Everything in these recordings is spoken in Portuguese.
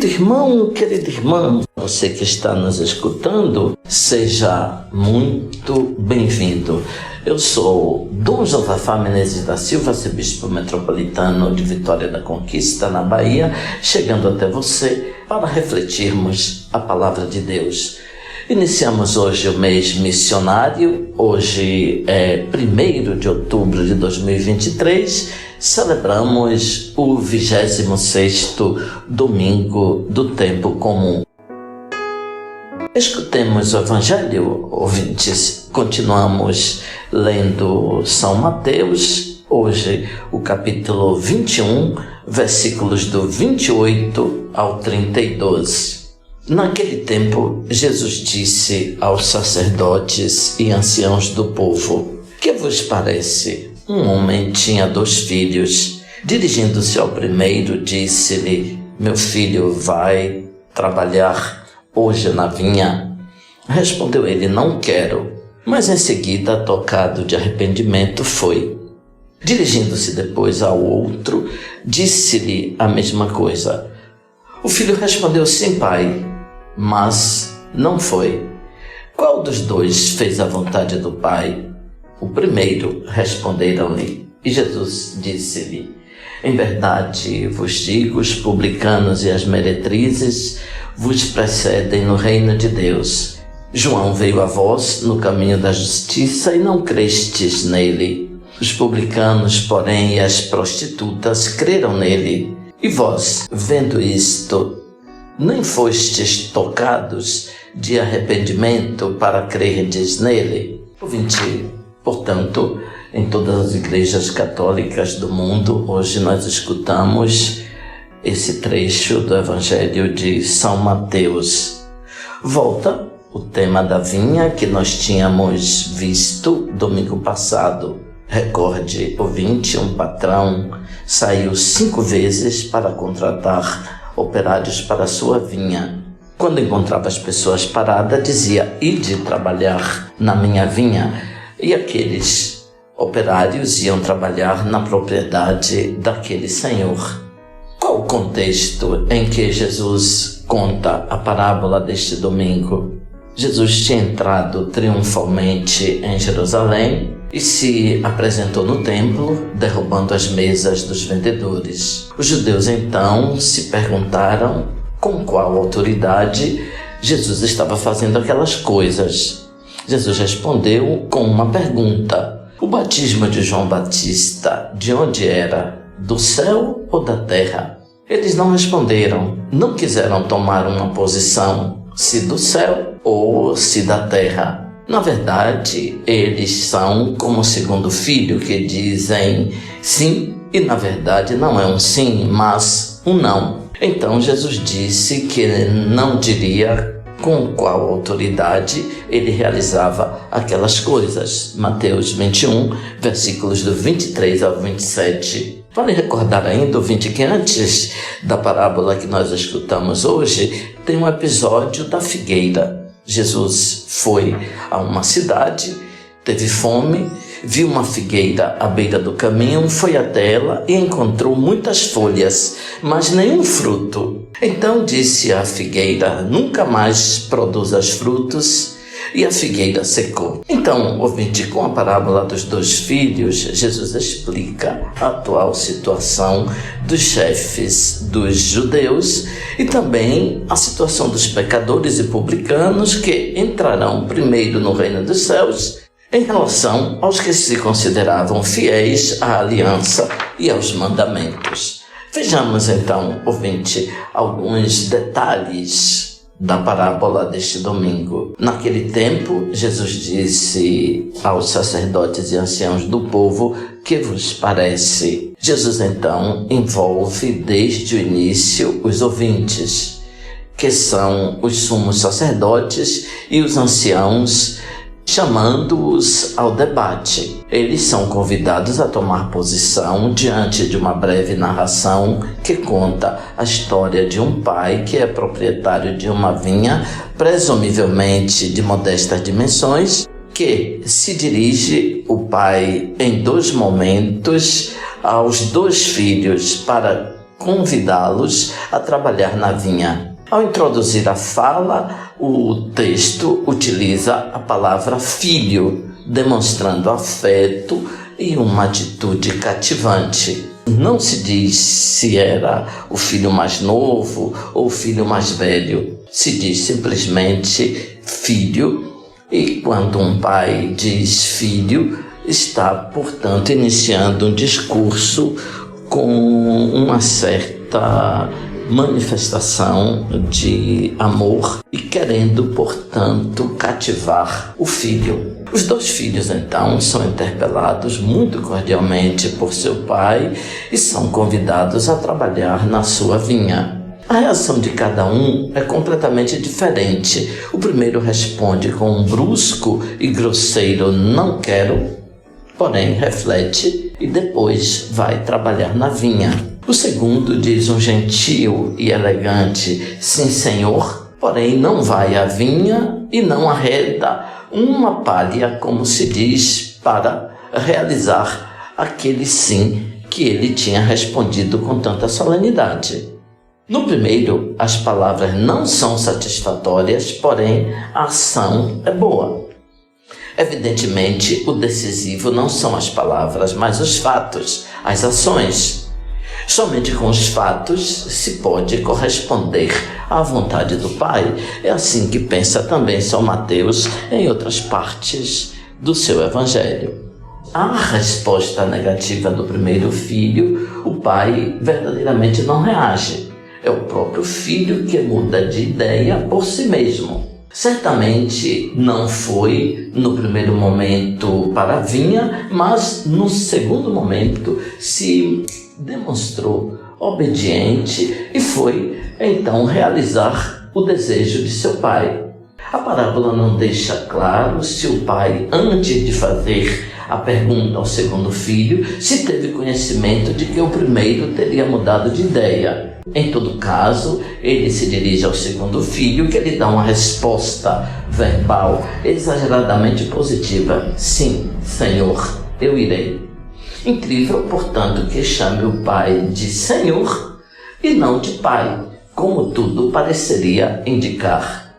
Querido irmão, querida irmã, você que está nos escutando, seja muito bem-vindo. Eu sou Dom Josafá Menezes da Silva, arcebispo metropolitano de Vitória da Conquista, na Bahia, chegando até você para refletirmos a palavra de Deus. Iniciamos hoje o mês missionário, hoje é 1º de outubro de 2023, celebramos o 26º domingo do tempo comum. Escutemos o Evangelho, ouvintes. Continuamos lendo São Mateus, hoje o capítulo 21, versículos do 28 ao 32. Naquele tempo, Jesus disse aos sacerdotes e anciãos do povo: "Que vos parece? Um homem tinha 2 filhos. Dirigindo-se ao primeiro, disse-lhe: Meu filho, vai trabalhar hoje na vinha. Respondeu ele: Não quero. Mas em seguida, tocado de arrependimento, foi. Dirigindo-se depois ao outro, disse-lhe a mesma coisa. O filho respondeu: Sim, pai, mas não foi. Qual dos 2 fez a vontade do pai? O primeiro, responderam-lhe. E Jesus disse-lhe: Em verdade vos digo, os publicanos e as meretrizes vos precedem no reino de Deus. João veio a vós no caminho da justiça e não crestes nele. Os publicanos, porém, e as prostitutas creram nele. E vós, vendo isto, nem fostes tocados de arrependimento para crerdes nele? Ouvinte, portanto, em todas as igrejas católicas do mundo, hoje nós escutamos esse trecho do Evangelho de São Mateus. Volta o tema da vinha que nós tínhamos visto domingo passado. Recorde, ouvinte, um patrão saiu 5 vezes para contratar operários para a sua vinha. Quando encontrava as pessoas paradas, dizia: Ide trabalhar na minha vinha. E aqueles operários iam trabalhar na propriedade daquele senhor. Qual o contexto em que Jesus conta a parábola deste domingo? Jesus tinha entrado triunfalmente em Jerusalém e se apresentou no templo, derrubando as mesas dos vendedores. Os judeus então se perguntaram com qual autoridade Jesus estava fazendo aquelas coisas. Jesus respondeu com uma pergunta: o batismo de João Batista, de onde era? Do céu ou da terra? Eles não responderam, não quiseram tomar uma posição, se do céu ou se da terra. Na verdade, eles são como o segundo filho, que dizem sim e na verdade não é um sim, mas um não. Então Jesus disse que não diria com qual autoridade ele realizava aquelas coisas. Mateus 21, versículos do 23 ao 27. Vale recordar ainda, ouvinte, que antes da parábola que nós escutamos hoje, tem um episódio da figueira. Jesus foi a uma cidade, teve fome, viu uma figueira à beira do caminho, foi até ela e encontrou muitas folhas, mas nenhum fruto. Então disse à figueira: nunca mais produzas frutos, e a figueira secou. Então, ouvinte, com a parábola dos 2 filhos, Jesus explica a atual situação dos chefes dos judeus e também a situação dos pecadores e publicanos que entrarão primeiro no reino dos céus em relação aos que se consideravam fiéis à aliança e aos mandamentos. Vejamos então, ouvinte, alguns detalhes da parábola deste domingo. Naquele tempo, Jesus disse aos sacerdotes e anciãos do povo: que vos parece? Jesus então envolve desde o início os ouvintes, que são os sumos sacerdotes e os anciãos, chamando-os ao debate. Eles são convidados a tomar posição diante de uma breve narração que conta a história de um pai que é proprietário de uma vinha, presumivelmente de modestas dimensões, que se dirige, o pai, em 2 momentos, aos 2 filhos para convidá-los a trabalhar na vinha. Ao introduzir a fala, o texto utiliza a palavra filho, demonstrando afeto e uma atitude cativante. Não se diz se era o filho mais novo ou o filho mais velho. Se diz simplesmente filho, e quando um pai diz filho, está, portanto, iniciando um discurso com uma certa manifestação de amor e querendo, portanto, cativar o filho. Os dois filhos, então, são interpelados muito cordialmente por seu pai e são convidados a trabalhar na sua vinha. A reação de cada um é completamente diferente. O primeiro responde com um brusco e grosseiro "não quero", porém reflete e depois vai trabalhar na vinha. O segundo diz um gentil e elegante "sim, senhor", porém não vai à vinha e não arreda uma palha, como se diz, para realizar aquele sim que ele tinha respondido com tanta solenidade. No primeiro, as palavras não são satisfatórias, porém a ação é boa. Evidentemente, o decisivo não são as palavras, mas os fatos, as ações. Somente com os fatos se pode corresponder à vontade do Pai. É assim que pensa também São Mateus em outras partes do seu Evangelho. À resposta negativa do primeiro filho, o pai verdadeiramente não reage. É o próprio filho que muda de ideia por si mesmo. Certamente não foi no primeiro momento para a vinha, mas no segundo momento se demonstrou obediente e foi então realizar o desejo de seu pai. A parábola não deixa claro se o pai, antes de fazer a pergunta ao segundo filho, se teve conhecimento de que o primeiro teria mudado de ideia. Em todo caso, ele se dirige ao segundo filho, que lhe dá uma resposta verbal exageradamente positiva: "Sim, Senhor, eu irei". Incrível, portanto, que chame o pai de Senhor e não de pai, como tudo pareceria indicar.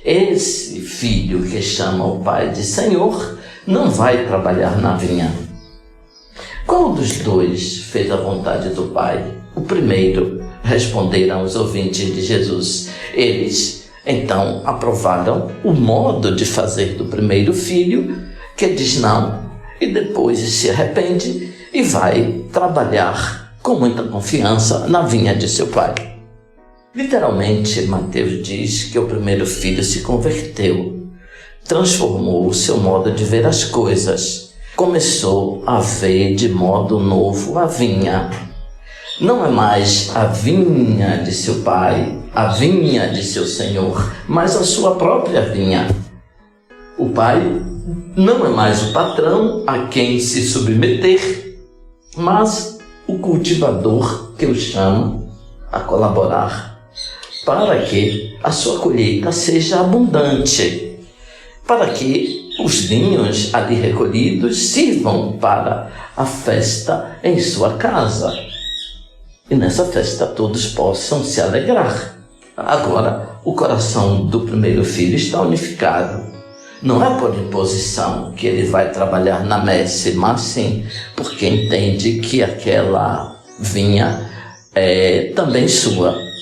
Esse filho que chama o pai de Senhor não vai trabalhar na vinha. Qual dos dois fez a vontade do pai? O primeiro, responderam os ouvintes de Jesus. Eles, então, aprovaram o modo de fazer do primeiro filho, que diz não, e depois se arrepende e vai trabalhar com muita confiança na vinha de seu pai. Literalmente, Mateus diz que o primeiro filho se converteu, transformou o seu modo de ver as coisas, começou a ver de modo novo a vinha. Não é mais a vinha de seu pai, a vinha de seu senhor, mas a sua própria vinha. O pai não é mais o patrão a quem se submeter, mas o cultivador que o chama a colaborar para que a sua colheita seja abundante, para que os vinhos ali recolhidos sirvam para a festa em sua casa. E nessa festa todos possam se alegrar. Agora, o coração do primeiro filho está unificado. Não é por imposição que ele vai trabalhar na messe, mas sim porque entende que aquela vinha é também sua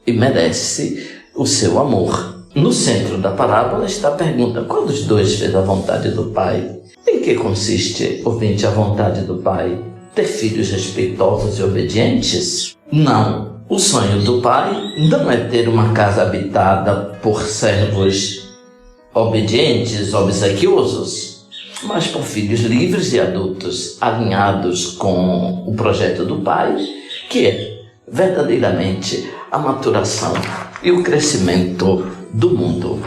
e merece o seu amor. No centro da parábola está a pergunta: qual dos dois fez a vontade do Pai? Em que consiste, ouvinte, a vontade do Pai? Ter filhos respeitosos e obedientes? Não. O sonho do Pai não é ter uma casa habitada por servos obedientes, obsequiosos, mas por filhos livres e adultos, alinhados com o projeto do Pai, que é verdadeiramente a maturação e o crescimento do mundo.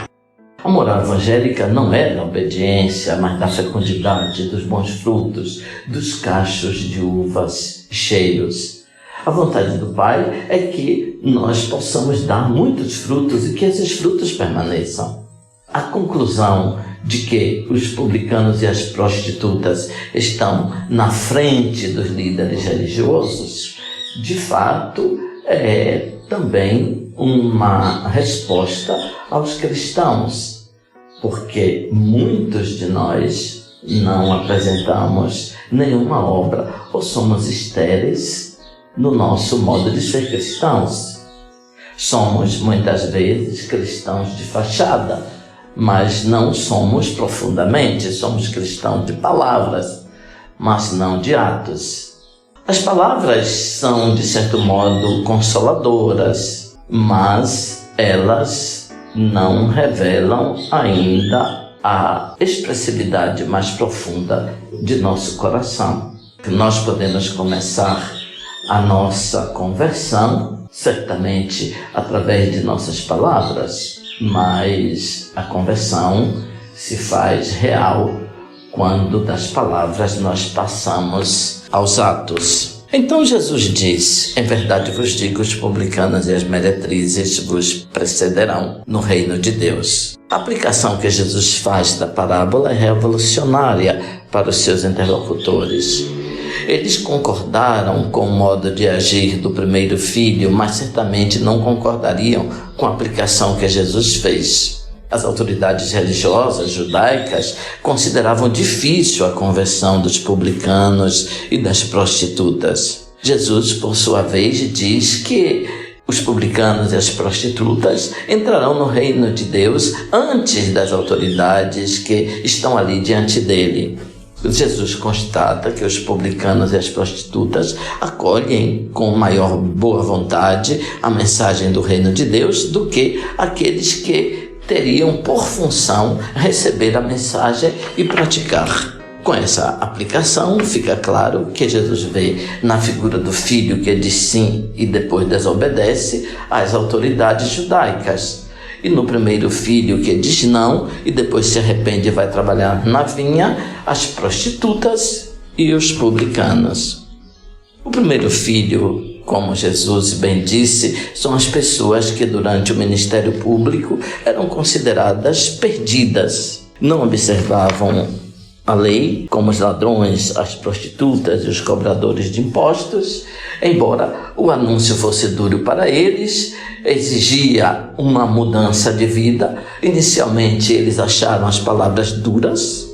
A moral evangélica não é da obediência, mas da fecundidade, dos bons frutos, dos cachos de uvas cheios. A vontade do Pai é que nós possamos dar muitos frutos e que esses frutos permaneçam. A conclusão de que os publicanos e as prostitutas estão na frente dos líderes religiosos de fato, é também uma resposta aos cristãos, porque muitos de nós não apresentamos nenhuma obra ou somos estéreis no nosso modo de ser cristãos. Somos muitas vezes cristãos de fachada, mas não somos profundamente, somos cristãos de palavras, mas não de atos. As palavras são, de certo modo, consoladoras, mas elas não revelam ainda a expressividade mais profunda de nosso coração. Nós podemos começar a nossa conversão, certamente através de nossas palavras, mas a conversão se faz real quando das palavras nós passamos aos atos. Então Jesus diz: em verdade vos digo, os publicanos e as meretrizes vos precederão no reino de Deus. A aplicação que Jesus faz da parábola é revolucionária para os seus interlocutores. Eles concordaram com o modo de agir do primeiro filho, mas certamente não concordariam com a aplicação que Jesus fez. As autoridades religiosas judaicas consideravam difícil a conversão dos publicanos e das prostitutas. Jesus, por sua vez, diz que os publicanos e as prostitutas entrarão no reino de Deus antes das autoridades que estão ali diante dele. Jesus constata que os publicanos e as prostitutas acolhem com maior boa vontade a mensagem do reino de Deus do que aqueles que teriam por função receber a mensagem e praticar. Com essa aplicação, fica claro que Jesus vê na figura do filho que diz sim e depois desobedece às autoridades judaicas, e no primeiro filho que diz não e depois se arrepende e vai trabalhar na vinha, as prostitutas e os publicanos. O primeiro filho, como Jesus bem disse, são as pessoas que durante o ministério público eram consideradas perdidas. Não observavam a lei, como os ladrões, as prostitutas e os cobradores de impostos. Embora o anúncio fosse duro para eles, exigia uma mudança de vida. Inicialmente eles acharam as palavras duras,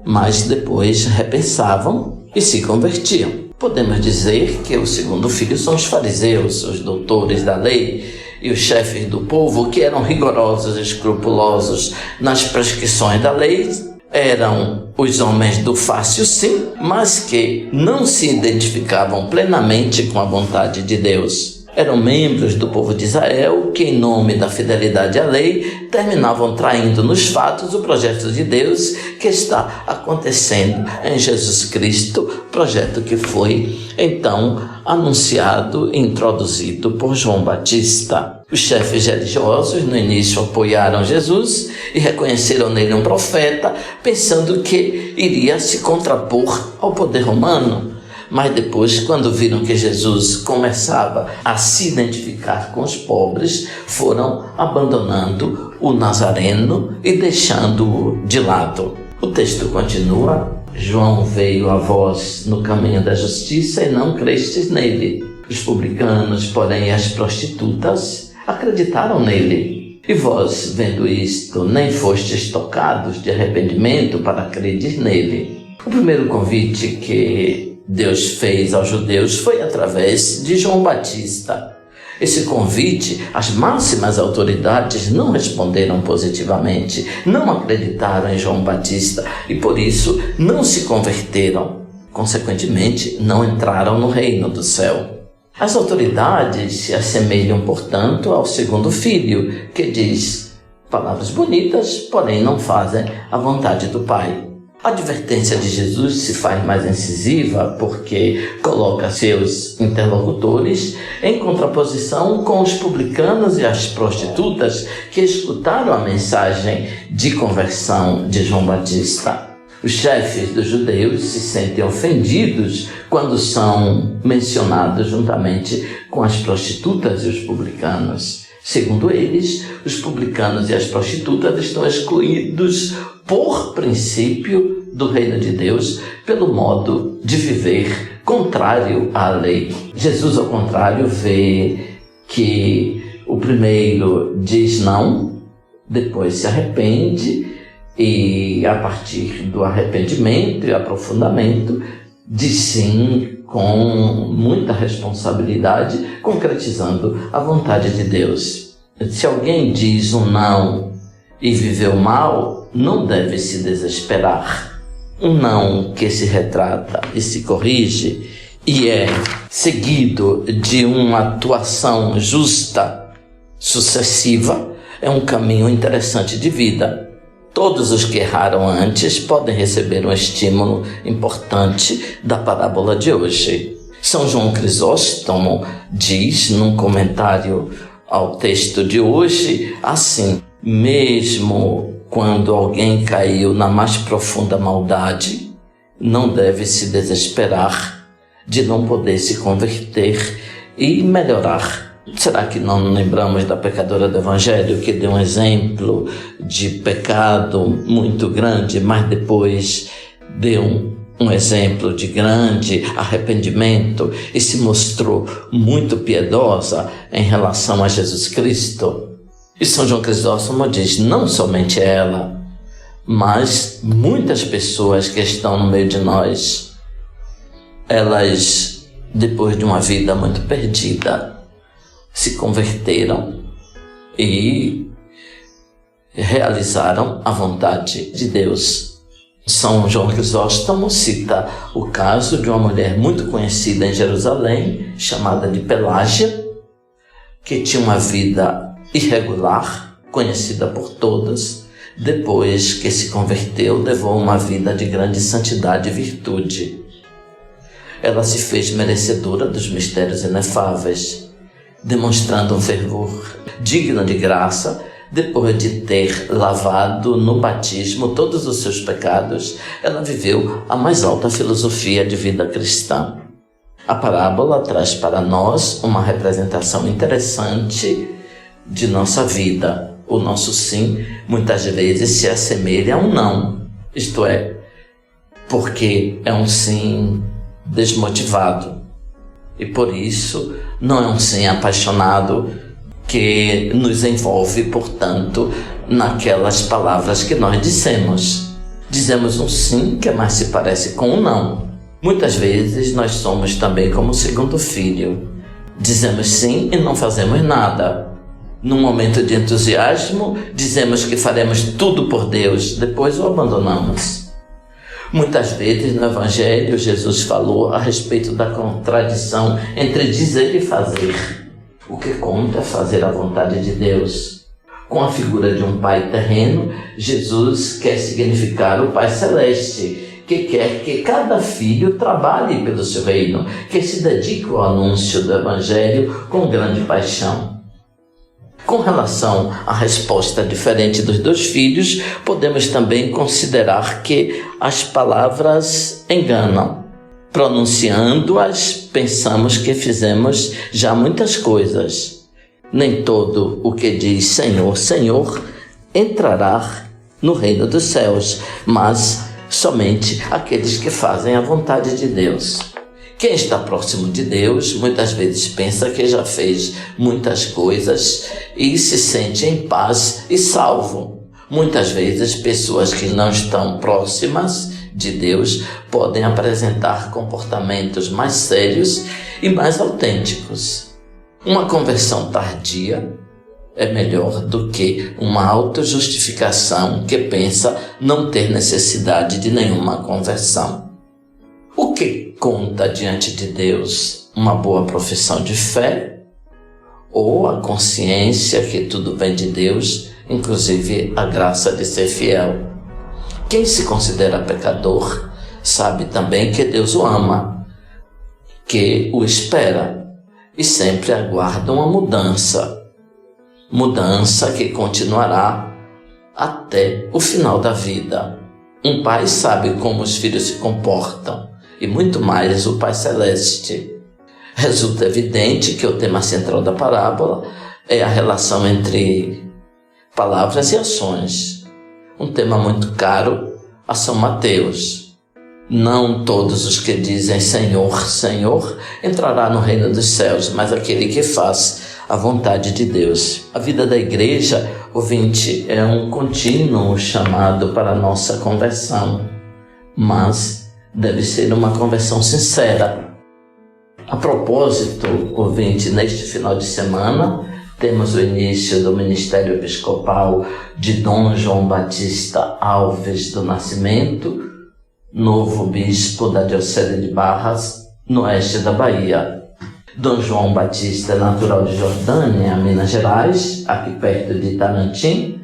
mas depois repensavam e se convertiam. Podemos dizer que o segundo filho são os fariseus, os doutores da lei e os chefes do povo, que eram rigorosos e escrupulosos nas prescrições da lei. Eram os homens do fácil sim, mas que não se identificavam plenamente com a vontade de Deus. Eram membros do povo de Israel que, em nome da fidelidade à lei, terminavam traindo nos fatos o projeto de Deus que está acontecendo em Jesus Cristo, projeto que foi, então, anunciado e introduzido por João Batista. Os chefes religiosos, no início, apoiaram Jesus e reconheceram nele um profeta, pensando que iria se contrapor ao poder romano. Mas depois, quando viram que Jesus começava a se identificar com os pobres, foram abandonando o Nazareno e deixando-o de lado. O texto continua: João veio a vós no caminho da justiça e não crestes nele. Os publicanos, porém, e as prostitutas acreditaram nele. E vós, vendo isto, nem fostes tocados de arrependimento para credes nele. O primeiro convite que Deus fez aos judeus foi através de João Batista. Esse convite, as máximas autoridades não responderam positivamente, não acreditaram em João Batista e por isso não se converteram. Consequentemente, não entraram no reino do céu. As autoridades se assemelham, portanto, ao segundo filho, que diz palavras bonitas, porém não fazem a vontade do Pai. A advertência de Jesus se faz mais incisiva porque coloca seus interlocutores em contraposição com os publicanos e as prostitutas que escutaram a mensagem de conversão de João Batista. Os chefes dos judeus se sentem ofendidos quando são mencionados juntamente com as prostitutas e os publicanos. Segundo eles, os publicanos e as prostitutas estão excluídos por princípio do reino de Deus pelo modo de viver contrário à lei. Jesus, ao contrário, vê que o primeiro diz não, depois se arrepende e, a partir do arrependimento e aprofundamento, diz sim com muita responsabilidade, concretizando a vontade de Deus. Se alguém diz um não e viveu mal, não deve se desesperar. Um não que se retrata e se corrige e é seguido de uma atuação justa, sucessiva, é um caminho interessante de vida. Todos os que erraram antes podem receber um estímulo importante da parábola de hoje. São João Crisóstomo diz, num comentário ao texto de hoje, assim: mesmo quando alguém caiu na mais profunda maldade, não deve se desesperar de não poder se converter e melhorar. Será que não lembramos da pecadora do Evangelho que deu um exemplo de pecado muito grande, mas depois deu um exemplo de grande arrependimento e se mostrou muito piedosa em relação a Jesus Cristo? E São João Crisóstomo diz, não somente ela, mas muitas pessoas que estão no meio de nós, elas, depois de uma vida muito perdida, se converteram e realizaram a vontade de Deus. São João Crisóstomo cita o caso de uma mulher muito conhecida em Jerusalém, chamada de Pelágia, que tinha uma vida irregular, conhecida por todas. Depois que se converteu, levou uma vida de grande santidade e virtude. Ela se fez merecedora dos mistérios inefáveis, demonstrando um fervor digno de graça. Depois de ter lavado no batismo todos os seus pecados, ela viveu a mais alta filosofia de vida cristã. A parábola traz para nós uma representação interessante de nossa vida. O nosso sim, muitas vezes, se assemelha a um não. Isto é, porque é um sim desmotivado. E por isso, não é um sim apaixonado que nos envolve, portanto, naquelas palavras que nós dissemos. Dizemos um sim que mais se parece com um não. Muitas vezes nós somos também como o segundo filho. Dizemos sim e não fazemos nada. Num momento de entusiasmo, dizemos que faremos tudo por Deus, depois o abandonamos. Muitas vezes no Evangelho, Jesus falou a respeito da contradição entre dizer e fazer. O que conta é fazer a vontade de Deus. Com a figura de um pai terreno, Jesus quer significar o Pai Celeste, que quer que cada filho trabalhe pelo seu reino, que se dedique ao anúncio do Evangelho com grande paixão. Com relação à resposta diferente dos dois filhos, podemos também considerar que as palavras enganam. Pronunciando-as, pensamos que fizemos já muitas coisas. Nem todo o que diz Senhor, Senhor entrará no reino dos céus, mas somente aqueles que fazem a vontade de Deus. Quem está próximo de Deus muitas vezes pensa que já fez muitas coisas e se sente em paz e salvo. Muitas vezes pessoas que não estão próximas de Deus podem apresentar comportamentos mais sérios e mais autênticos. Uma conversão tardia é melhor do que uma autojustificação que pensa não ter necessidade de nenhuma conversão. O que conta diante de Deus? Uma boa profissão de fé ou a consciência que tudo vem de Deus, inclusive a graça de ser fiel? Quem se considera pecador sabe também que Deus o ama, que o espera e sempre aguarda uma mudança que continuará até o final da vida. Um pai sabe como os filhos se comportam e muito mais o Pai Celeste. Resulta evidente que o tema central da parábola é a relação entre palavras e ações. Um tema muito caro a São Mateus. Não todos os que dizem Senhor, Senhor, entrará no reino dos céus, mas aquele que faz a vontade de Deus. A vida da igreja, ouvinte, é um contínuo chamado para a nossa conversão, mas deve ser uma conversão sincera. A propósito, ouvinte, neste final de semana, temos o início do ministério episcopal de Dom João Batista Alves do Nascimento, novo bispo da Diocese de Barras, no oeste da Bahia. Dom João Batista é natural de Jordânia, Minas Gerais, aqui perto de Itarantim,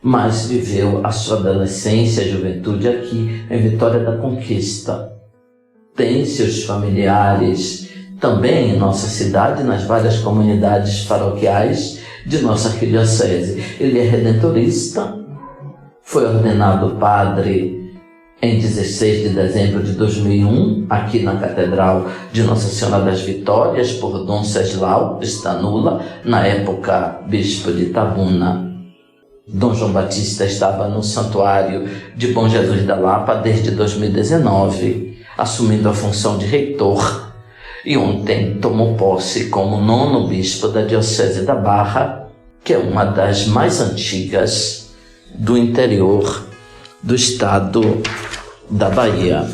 mas viveu a sua adolescência e juventude aqui em Vitória da Conquista. Tem seus familiares também em nossa cidade, nas várias comunidades paroquiais de nossa arquidiocese. Ele é redentorista, foi ordenado padre em 16 de dezembro de 2001, aqui na Catedral de Nossa Senhora das Vitórias, por Dom Ceslau Stanula, na época bispo de Itabuna. Dom João Batista estava no Santuário de Bom Jesus da Lapa desde 2019, assumindo a função de reitor, e ontem tomou posse como 9º bispo da Diocese da Barra, que é uma das mais antigas do interior do estado da Bahia.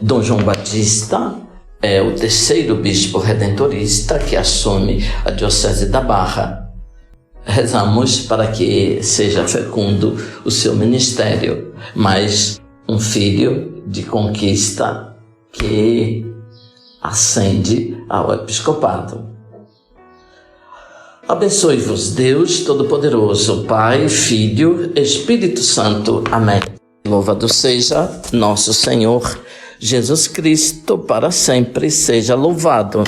Dom João Batista é o 3º bispo redentorista que assume a Diocese da Barra. Rezamos para que seja fecundo o seu ministério, mas um filho de conquista que ascende ao episcopado. Abençoe-vos Deus Todo-Poderoso, Pai, Filho, Espírito Santo. Amém. Louvado seja nosso Senhor Jesus Cristo, para sempre seja louvado.